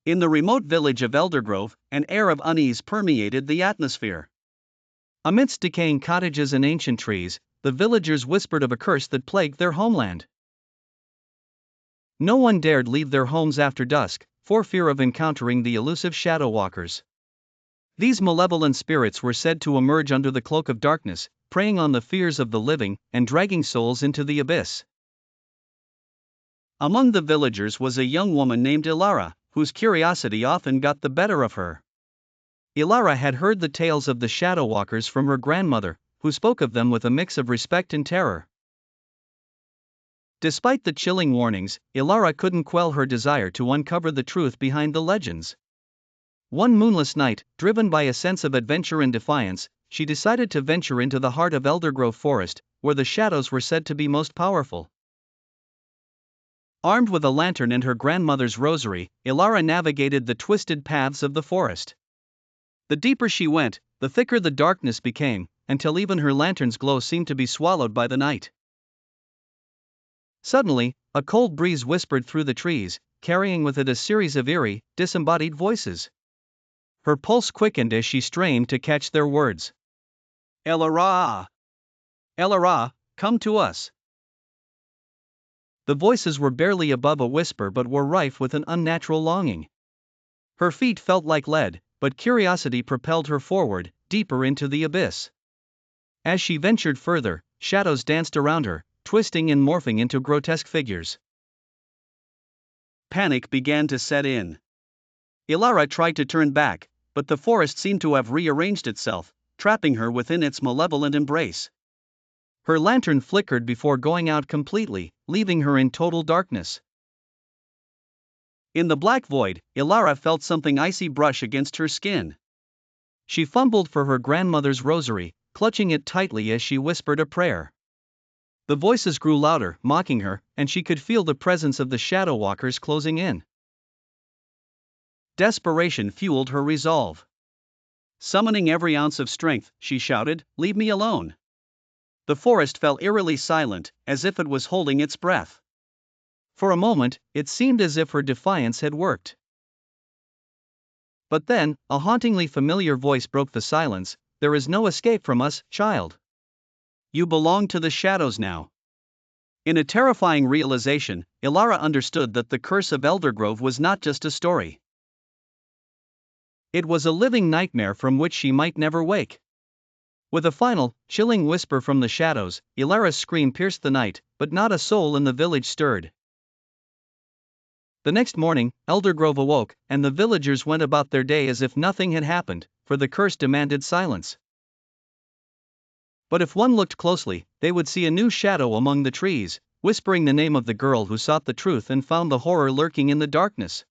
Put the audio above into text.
In the remote village of Eldergrove, an air of unease permeated the atmosphere. Amidst decaying cottages and ancient trees, the villagers whispered of a curse that plagued their homeland. No one dared leave their homes after dusk, for fear of encountering the elusive shadow walkers. These malevolent spirits were said to emerge under the cloak of darkness, preying on the fears of the living and dragging souls into the abyss. Among the villagers was a young woman named Elara, whose curiosity often got the better of her. Elara had heard the tales of the shadow walkers from her grandmother, who spoke of them with a mix of respect and terror. Despite the chilling warnings, Elara couldn't quell her desire to uncover the truth behind the legends. One moonless night, driven by a sense of adventure and defiance, she decided to venture into the heart of Eldergrove Forest, where the shadows were said to be most powerful. Armed with a lantern and her grandmother's rosary, Elara navigated the twisted paths of the forest. The deeper she went, the thicker the darkness became, until even her lantern's glow seemed to be swallowed by the night. Suddenly, a cold breeze whispered through the trees, carrying with it a series of eerie, disembodied voices. Her pulse quickened as she strained to catch their words. Elara! Elara, come to us! The voices were barely above a whisper but were rife with an unnatural longing. Her feet felt like lead, but curiosity propelled her forward, deeper into the abyss. As she ventured further, shadows danced around her, twisting and morphing into grotesque figures. Panic began to set in. Elara tried to turn back, but the forest seemed to have rearranged itself, trapping her within its malevolent embrace. Her lantern flickered before going out completely, leaving her in total darkness. In the black void, Elara felt something icy brush against her skin. She fumbled for her grandmother's rosary, clutching it tightly as she whispered a prayer. The voices grew louder, mocking her, and she could feel the presence of the shadow walkers closing in. Desperation fueled her resolve. Summoning every ounce of strength, she shouted, "Leave me alone!" The forest fell eerily silent, as if it was holding its breath. For a moment, it seemed as if her defiance had worked. But then, a hauntingly familiar voice broke the silence. "There is no escape from us, child. You belong to the shadows now." In a terrifying realization, Elara understood that the curse of Eldergrove was not just a story. It was a living nightmare from which she might never wake. With a final, chilling whisper from the shadows, Elara's scream pierced the night, but not a soul in the village stirred. The next morning, Eldergrove awoke, and the villagers went about their day as if nothing had happened, for the curse demanded silence. But if one looked closely, they would see a new shadow among the trees, whispering the name of the girl who sought the truth and found the horror lurking in the darkness.